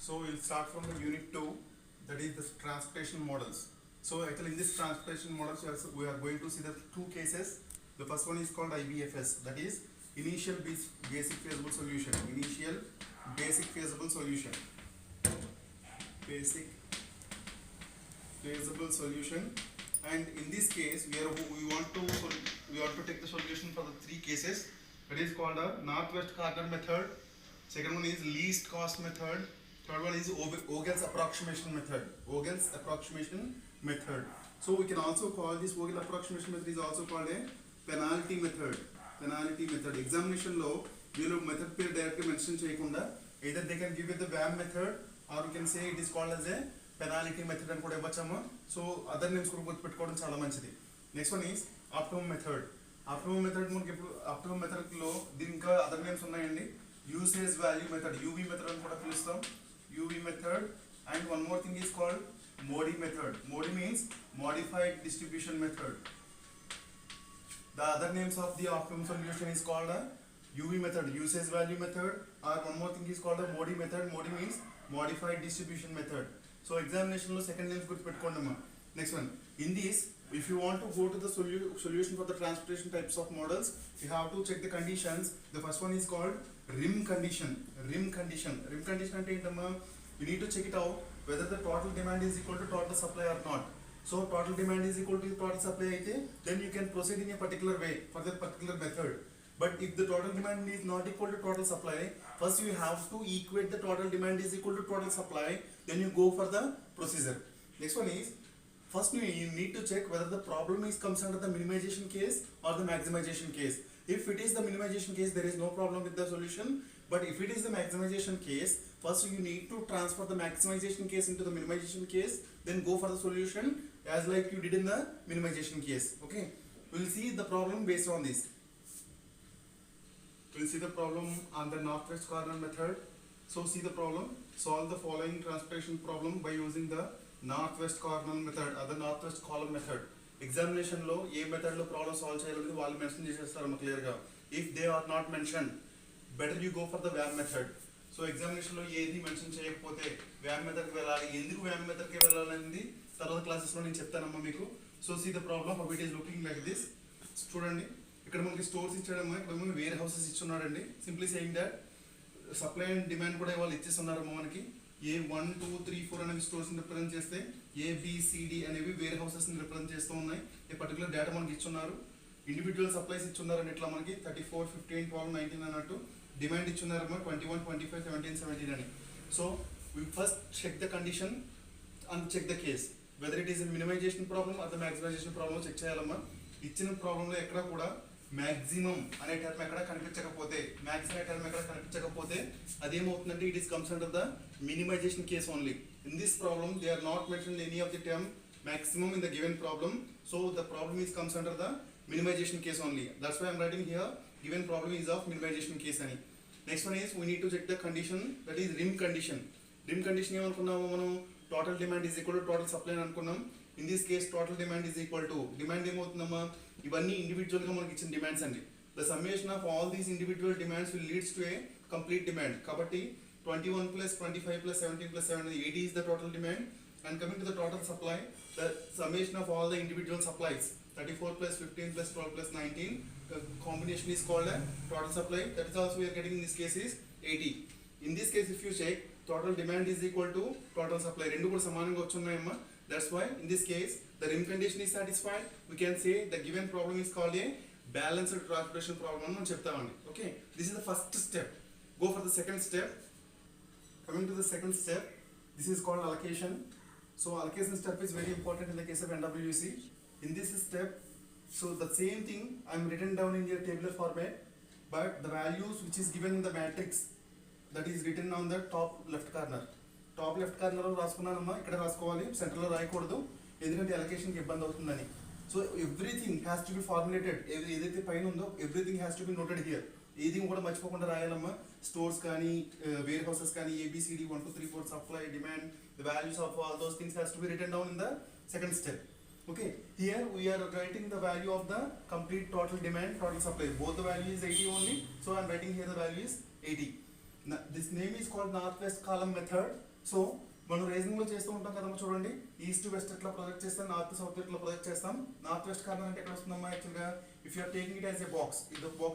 So we'll start from the unit 2, that is the transportation models. So actually in this transportation models we are going to see the two cases. The first one is called IBFS, that is initial basic feasible solution. Initial basic feasible solution. Basic feasible solution. And in this case we want to take the solution for the three cases. That is called a northwest corner method. Second one is least cost method. Third one is Vogel's approximation method. Vogel's approximation method. So we can also call this Vogel approximation method is also called a penalty method. Penalty method. Examination law, we'll method pair directly mention cheyakunda. Either they can give it the VAM method or we can say it is called as a penalty method and kuda ivvachama. So other names kuda gurtupettukovam chaala manchidi. Next one is optimum method. Optimum method optimum method lo dinka other names unnayandi. Usage value method, UV method అని కూడా పిలుస్తాం. UV method, and one more thing is called MODI method. MODI means modified distribution method. The other names of the optimum solution is called a UV method, usage value method, or one more thing is called a MODI method. MODI means modified distribution method. So examination lo second names గుర్తుపెట్టుకోండి. Next one, in this if you want to go to the solution for the transportation types of models, you have to check the conditions. The first one is called rim condition. Rim condition ante entama, you need to check it out whether the total demand is equal to total supply or not. So total demand is equal to total supply aithe, then you can proceed in a particular way for that particular method. But if the total demand is not equal to total supply, first you have to equate the total demand is equal to total supply, then you go for the procedure. Next one is, first you need to check whether the problem comes under the minimization case or the maximization case. If it is the minimization case, there is no problem with the solution. But if it is the maximization case, first you need to transfer the maximization case into the minimization case, then go for the solution as like you did in the minimization case. Okay, we'll see the problem based on this. We'll see the problem on the northwest corner method. So see the problem, solve the following transportation problem by using the northwest corner method or the northwest column method. Examination lo ఏ method లో problem solve చేయాలనేది వాళ్ళు mention చేసేస్తారు clear గా. If they are not mention, better you go for the VAM method. So examination లో ఏది mention చేయకపోతే వ్యామ్ method కి వెళ్ళాలి, ఎందుకు వ్యామ్ మెథడ్ కి వెళ్ళాలనేది తర్వాత క్లాసెస్ లో నేను చెప్తానమ్మా మీకు. So see the problem how it is looking like this. చూడండి, ఇక్కడ మనకి స్టోర్స్ ఇచ్చాడమ్మా, ఇక్కడ మనకి వేర్ హౌసెస్ ఇచ్చున్నాడండి. Simply saying that supply and demand కూడా వాళ్ళు ఇచ్చేస్తున్నారమ్మా మనకి. ఏ 1 2 3 4 అనేవి స్టోర్స్ రిప్రజెంట్ చేస్తే ABCD అనేవి వేర్ హౌసెస్ రిప్రజెంట్ చేస్తూ ఉన్నాయి. ఈ పర్టికులర్ డేటా మనకి ఇచ్చున్నారు. ఇండివిజువల్ సప్లైస్ ఇచ్చున్నారని ఇట్లా మనకి 34 15 12 19 అన్నట్టు. డిమాండ్ ఇచ్చున్నారమ్మా 21 25 17 17 అని. So we first check the condition and check the case whether it is a minimization problem or the maximization problem check చేయాలమ్మా. ఇచ్చిన ప్రాబ్లంలో ఎక్కడ కూడా మ్యాక్సిమం అనే టర్మ్ ఎక్కడ కనిపించకపోతే, మ్యాక్స్ అనే టర్మ్ ఎక్కడ కనిపించకపోతే అదేమవుతుందంటే it is comes under the minimization case only. In this problem they are not mentioned any of the term maximum in the given problem, so the problem is comes under the minimization case only. That's why I am writing here given problem is of minimization case ani. Next one is we need to check the condition, that is rim condition. Rim condition em anukunnam manam total demand is equal to total supply అని అనుకున్నాం. In this case total demand is equal to demand ఏమవుతుందమ్మా, ఇవన్నీ individual గా మనకి ఇచ్చిన demands అండి. The summation of all these individual demands will leads to a complete demand. కాబట్టి 21 plus 25 plus 17 plus 7 80 is the total demand. And coming to the total supply, the summation of all the individual supplies 34 plus 15 plus 12 plus 19 combination is called a total supply. That is also we are getting in this case is 80. In this case if you check, total demand is equal to total supply, రెండు కూడా సమానంగా వచ్చున్నాయమ్మా. That's why in this case the rim condition is satisfied. We can say the given problem is called a balanced transportation problem అని మనం చెప్తామండి. Okay, this is the first step. Go for the second step. Coming to the second step, this is called allocation. So allocation step is very important in the case of NWC. In this step, so the same thing I am written down in your tabular format, but the values which is given in the matrix, that is written on the top left corner. Top left corner లో రాసుకున్నానమ్మా, ఇక్కడ రాసుకోవాలి, centre లో రాయకూడదు ఎందుకంటే allocation కి ఇబ్బంది అవుతుందని. So everything has to be formulated, ఏదైతే పైన ఉందో everything has to be noted here. ఏది కూడా మర్చిపోకుండా రాయాలమ్మా. స్టోర్స్ కానీ వేర్ హౌసెస్ కానీ ABCD 1 2 3 4 supply demand, the values of all those things has to be written down in the second step. Okay, here we are writing the value of the complete total demand, total supply. Both the value is 80 only, so I am writing here the value is 80. This name is called north west column method. So మనం ranging లో చేస్తూ ఉంటాం కదమ్మా, చూడండి east west ఎట్లా project చేస్తాం, north south ఎట్లా project చేస్తాం. నార్త్ వెస్ట్ కార్నర్ అంటే ఎక్కడ వస్తుందమ్మా యాక్చువల్గా, if you're taking it as a box, ఇది బాక్స్